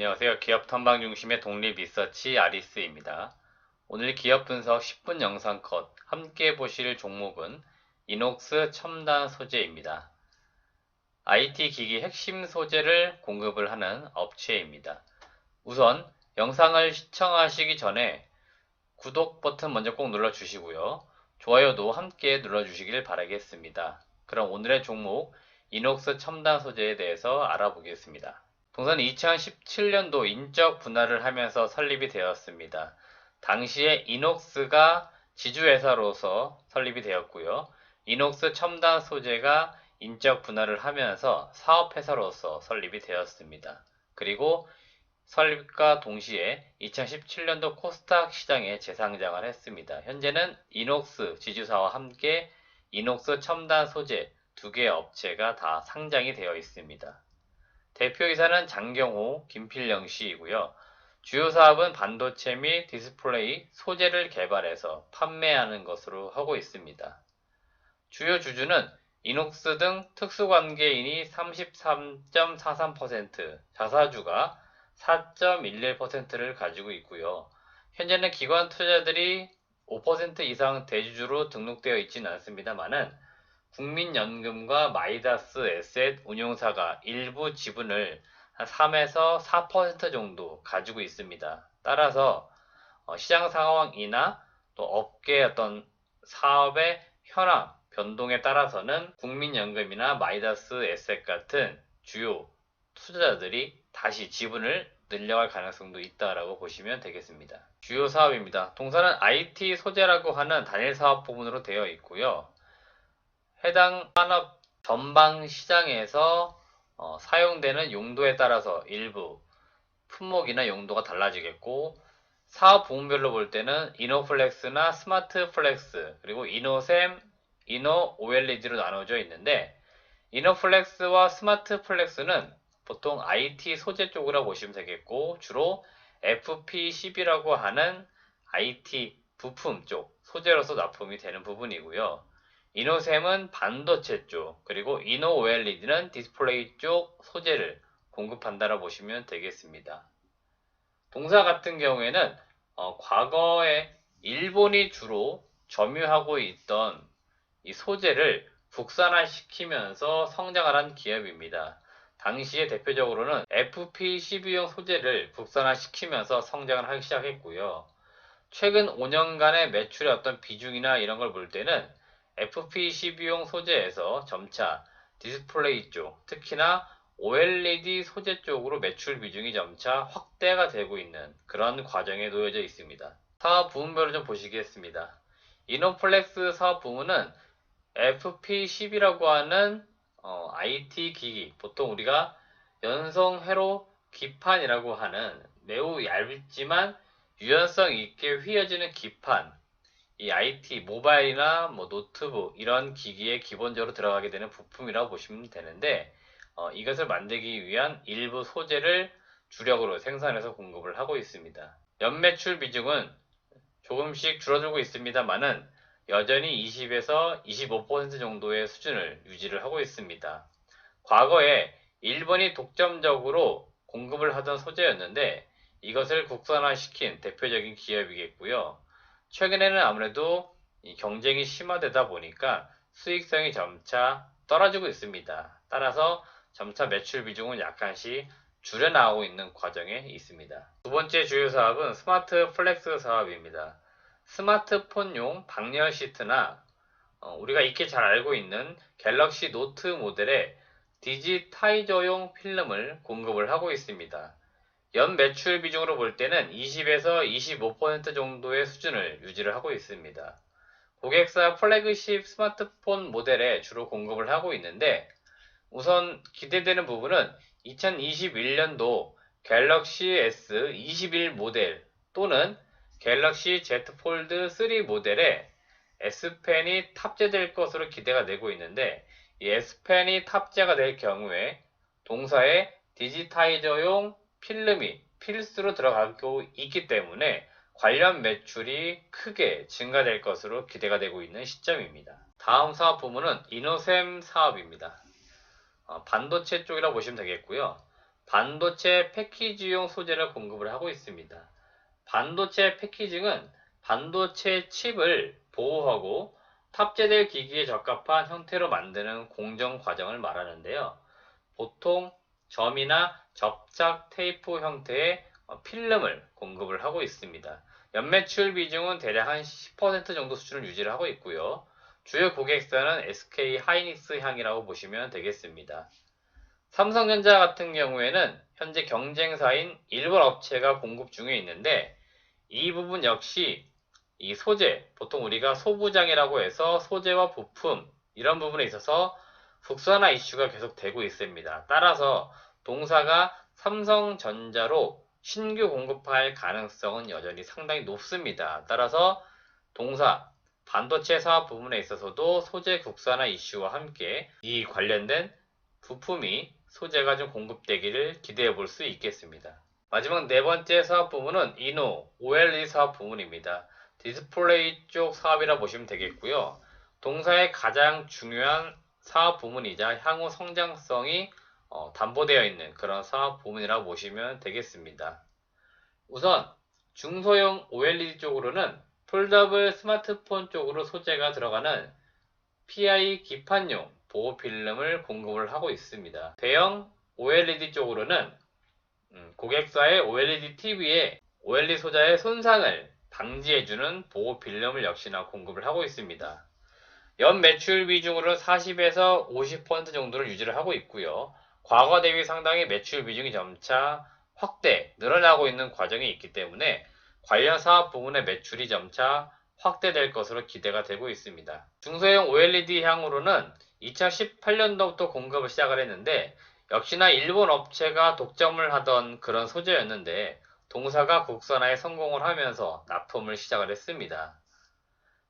안녕하세요. 기업 탐방 중심의 독립 리서치 아리스입니다. 오늘 기업 분석 10분 영상 컷 함께 보실 종목은 이녹스 첨단 소재입니다. IT 기기 핵심 소재를 공급을 하는 업체입니다. 우선 영상을 시청하시기 전에 구독 버튼 먼저 꼭 눌러주시고요. 좋아요도 함께 눌러주시길 바라겠습니다. 그럼 오늘의 종목 이녹스 첨단 소재에 대해서 알아보겠습니다. 동사는 2017년도 인적 분할을 하면서 설립이 되었습니다. 당시에 이녹스가 지주회사로서 설립이 되었고요. 이녹스 첨단 소재가 인적 분할을 하면서 사업회사로서 설립이 되었습니다. 그리고 설립과 동시에 2017년도 코스닥 시장에 재상장을 했습니다. 현재는 이녹스 지주사와 함께 이녹스 첨단 소재 두 개의 업체가 다 상장이 되어 있습니다. 대표이사는 장경호, 김필영 씨이고요. 주요 사업은 반도체 및 디스플레이 소재를 개발해서 판매하는 것으로 하고 있습니다. 주요 주주는 이녹스 등 특수관계인이 33.43%, 자사주가 4.11%를 가지고 있고요. 현재는 기관 투자자들이 5% 이상 대주주로 등록되어 있지는 않습니다만은 국민연금과 마이다스 에셋 운용사가 일부 지분을 한 3에서 4% 정도 가지고 있습니다. 따라서 시장 상황이나 또 업계의 어떤 사업의 현황, 변동에 따라서는 국민연금이나 마이다스 에셋 같은 주요 투자자들이 다시 지분을 늘려갈 가능성도 있다라고 보시면 되겠습니다. 주요 사업입니다. 동사는 IT 소재라고 하는 단일 사업 부문으로 되어 있고요. 해당 산업 전방 시장에서 사용되는 용도에 따라서 일부 품목이나 용도가 달라지겠고, 사업 부문별로 볼 때는 이노플렉스나 스마트플렉스, 그리고 이노셈, 이노 OLED로 나눠져 있는데, 이노플렉스와 스마트플렉스는 보통 IT 소재 쪽이라고 보시면 되겠고, 주로 FPCB라고 하는 IT 부품 쪽 소재로서 납품이 되는 부분이고요. 이노셈은 반도체 쪽, 그리고 이노 OLED는 디스플레이 쪽 소재를 공급한다라고 보시면 되겠습니다. 동사 같은 경우에는 과거에 일본이 주로 점유하고 있던 이 소재를 국산화시키면서 성장을 한 기업입니다. 당시에 대표적으로는 FPCB용 소재를 국산화시키면서 성장을 하기 시작했고요. 최근 5년간의 매출의 어떤 비중이나 이런 걸 볼 때는 FPCB용 소재에서 점차 디스플레이 쪽, 특히나 OLED 소재 쪽으로 매출 비중이 점차 확대가 되고 있는 그런 과정에 놓여져 있습니다. 사업 부문별로 좀 보시겠습니다. 이노플렉스 사업 부문은 FPCB라고 하는 IT 기기, 보통 우리가 연성 회로 기판이라고 하는 매우 얇지만 유연성 있게 휘어지는 기판, 이 IT 모바일이나 노트북 이런 기기에 기본적으로 들어가게 되는 부품이라고 보시면 되는데, 이것을 만들기 위한 일부 소재를 주력으로 생산해서 공급을 하고 있습니다. 연매출 비중은 조금씩 줄어들고 있습니다만은 여전히 20에서 25% 정도의 수준을 유지를 하고 있습니다. 과거에 일본이 독점적으로 공급을 하던 소재였는데 이것을 국산화시킨 대표적인 기업이겠고요. 최근에는 아무래도 경쟁이 심화되다 보니까 수익성이 점차 떨어지고 있습니다. 따라서 점차 매출 비중은 약간씩 줄여나가고 있는 과정에 있습니다. 두 번째 주요 사업은 스마트 플렉스 사업입니다. 스마트폰용 방열 시트나 우리가 익히 잘 알고 있는 갤럭시 노트 모델의 디지타이저용 필름을 공급을 하고 있습니다. 연 매출 비중으로 볼 때는 20에서 25% 정도의 수준을 유지를 하고 있습니다. 고객사 플래그십 스마트폰 모델에 주로 공급을 하고 있는데, 우선 기대되는 부분은 2021년도 갤럭시 S21 모델 또는 갤럭시 Z 폴드 3 모델에 S펜이 탑재될 것으로 기대가 되고 있는데, 이 S펜이 탑재가 될 경우에 동사의 디지타이저용 필름이 필수로 들어가고 있기 때문에 관련 매출이 크게 증가될 것으로 기대가 되고 있는 시점입니다. 다음 사업 부문은 이노셈 사업입니다. 반도체 쪽이라고 보시면 되겠고요. 반도체 패키지용 소재를 공급을 하고 있습니다. 반도체 패키징은 반도체 칩을 보호하고 탑재될 기기에 적합한 형태로 만드는 공정 과정을 말하는데요. 보통 점이나 접착 테이프 형태의 필름을 공급을 하고 있습니다. 연매출 비중은 대략 한 10% 정도 수준을 유지를 하고 있고요. 주요 고객사는 SK 하이닉스 향이라고 보시면 되겠습니다. 삼성전자 같은 경우에는 현재 경쟁사인 일본 업체가 공급 중에 있는데 이 부분 역시 이 소재, 보통 우리가 소부장이라고 해서 소재와 부품 이런 부분에 있어서 국산화 이슈가 계속 되고 있습니다. 따라서 동사가 삼성전자로 신규 공급할 가능성은 여전히 상당히 높습니다. 따라서 동사 반도체 사업 부분에 있어서도 소재 국산화 이슈와 함께 이 관련된 부품이 소재가 좀 공급되기를 기대해 볼 수 있겠습니다. 마지막 네 번째 사업 부문은 이노 OLED 사업 부문입니다. 디스플레이 쪽 사업이라 보시면 되겠고요. 동사의 가장 중요한 사업 부문이자 향후 성장성이 담보되어 있는 그런 사업 부문이라고 보시면 되겠습니다. 우선 중소형 OLED 쪽으로는 폴더블 스마트폰 쪽으로 소재가 들어가는 PI 기판용 보호 필름을 공급을 하고 있습니다. 대형 OLED 쪽으로는 고객사의 OLED TV에 OLED 소자의 손상을 방지해주는 보호 필름을 역시나 공급을 하고 있습니다. 연 매출 비중으로는 40에서 50% 정도를 유지를 하고 있고요. 과거 대비 상당히 매출 비중이 점차 확대, 늘어나고 있는 과정이 있기 때문에 관련 사업 부문의 매출이 점차 확대될 것으로 기대가 되고 있습니다. 중소형 OLED 향으로는 2018년도부터 공급을 시작을 했는데 역시나 일본 업체가 독점을 하던 그런 소재였는데 동사가 국산화에 성공을 하면서 납품을 시작을 했습니다.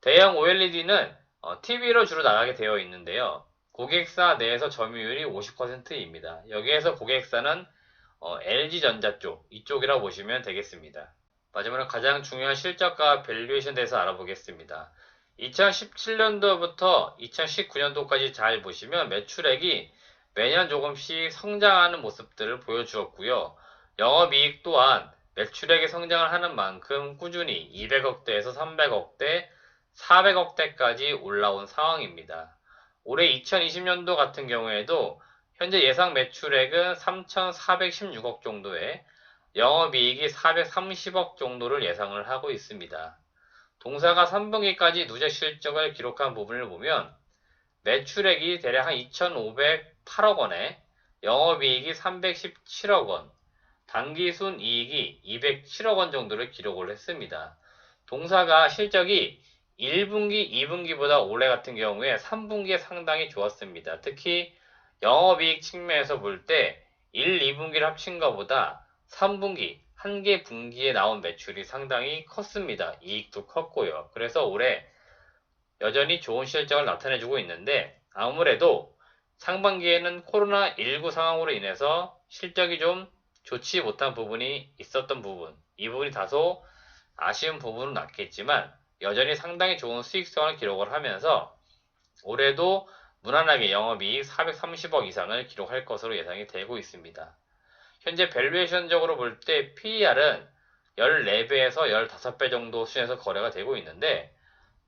대형 OLED는 TV로 주로 나가게 되어 있는데요. 고객사 내에서 점유율이 50%입니다. 여기에서 고객사는 LG전자 쪽, 이쪽이라고 보시면 되겠습니다. 마지막으로 가장 중요한 실적과 밸류에이션에 대해서 알아보겠습니다. 2017년도부터 2019년도까지 잘 보시면 매출액이 매년 조금씩 성장하는 모습들을 보여주었고요. 영업이익 또한 매출액이 성장을 하는 만큼 꾸준히 200억대에서 300억대, 400억대까지 올라온 상황입니다. 올해 2020년도 같은 경우에도 현재 예상 매출액은 3,416억 정도에 영업이익이 430억 정도를 예상을 하고 있습니다. 동사가 3분기까지 누적 실적을 기록한 부분을 보면 매출액이 대략 한 2,508억 원에 영업이익이 317억 원, 당기순이익이 207억 원 정도를 기록을 했습니다. 동사가 실적이 1분기, 2분기보다 올해 같은 경우에 3분기에 상당히 좋았습니다. 특히 영업이익 측면에서 볼 때 1, 2분기를 합친 것보다 3분기, 한 개 분기에 나온 매출이 상당히 컸습니다. 이익도 컸고요. 그래서 올해 여전히 좋은 실적을 나타내주고 있는데 아무래도 상반기에는 코로나19 상황으로 인해서 실적이 좀 좋지 못한 부분이 있었던 부분, 이 부분이 다소 아쉬운 부분은 났겠지만 여전히 상당히 좋은 수익성을 기록을 하면서 올해도 무난하게 영업이익 430억 이상을 기록할 것으로 예상이 되고 있습니다. 현재 밸류에이션적으로 볼 때 PER은 14배에서 15배 정도 수준에서 거래가 되고 있는데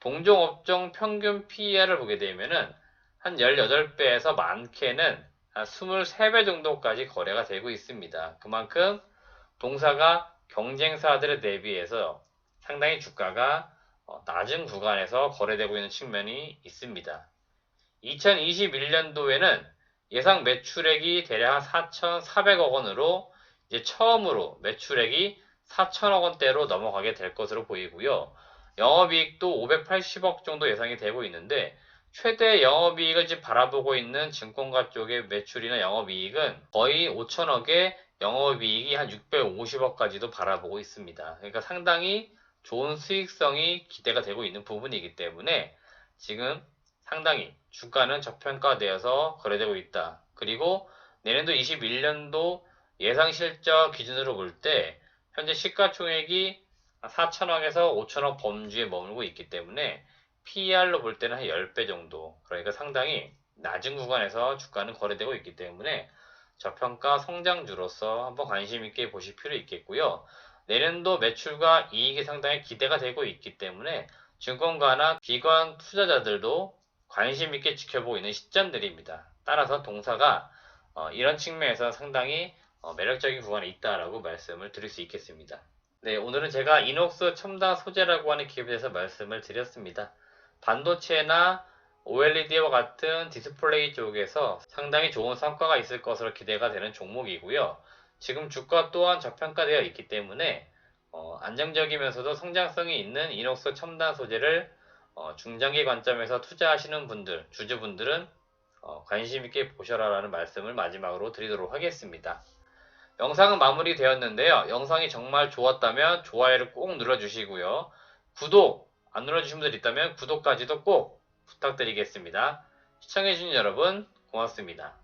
동종 업종 평균 PER을 보게 되면은 한 18배에서 많게는 한 23배 정도까지 거래가 되고 있습니다. 그만큼 동사가 경쟁사들에 대비해서 상당히 주가가 낮은 구간에서 거래되고 있는 측면이 있습니다. 2021년도에는 예상 매출액이 대략 4,400억 원으로 이제 처음으로 매출액이 4,000억 원대로 넘어가게 될 것으로 보이고요. 영업이익도 580억 정도 예상이 되고 있는데 최대 영업이익을 지금 바라보고 있는 증권가 쪽의 매출이나 영업이익은 거의 5천억에 영업이익이 한 650억까지도 바라보고 있습니다. 그러니까 상당히 좋은 수익성이 기대가 되고 있는 부분이기 때문에 지금 상당히 주가는 저평가되어서 거래되고 있다. 그리고 내년도 21년도 예상 실적 기준으로 볼 때 현재 시가총액이 4천억에서 5천억 범주에 머물고 있기 때문에 PER로 볼 때는 한 10배 정도, 그러니까 상당히 낮은 구간에서 주가는 거래되고 있기 때문에 저평가 성장주로서 한번 관심 있게 보실 필요 있겠고요. 내년도 매출과 이익이 상당히 기대가 되고 있기 때문에 증권가나 기관 투자자들도 관심 있게 지켜보고 있는 시점들입니다. 따라서 동사가 이런 측면에서 상당히 매력적인 구간에 있다라고 말씀을 드릴 수 있겠습니다. 네, 오늘은 제가 이녹스 첨단 소재라고 하는 기업에 대해서 말씀을 드렸습니다. 반도체나 OLED와 같은 디스플레이 쪽에서 상당히 좋은 성과가 있을 것으로 기대가 되는 종목이고요. 지금 주가 또한 저평가되어 있기 때문에 안정적이면서도 성장성이 있는 이녹스 첨단 소재를 중장기 관점에서 투자하시는 분들, 주주분들은 관심 있게 보셔라라는 말씀을 마지막으로 드리도록 하겠습니다. 영상은 마무리되었는데요. 영상이 정말 좋았다면 좋아요를 꼭 눌러주시고요. 구독 안 눌러주신 분들 있다면 구독까지도 꼭 부탁드리겠습니다. 시청해주신 여러분 고맙습니다.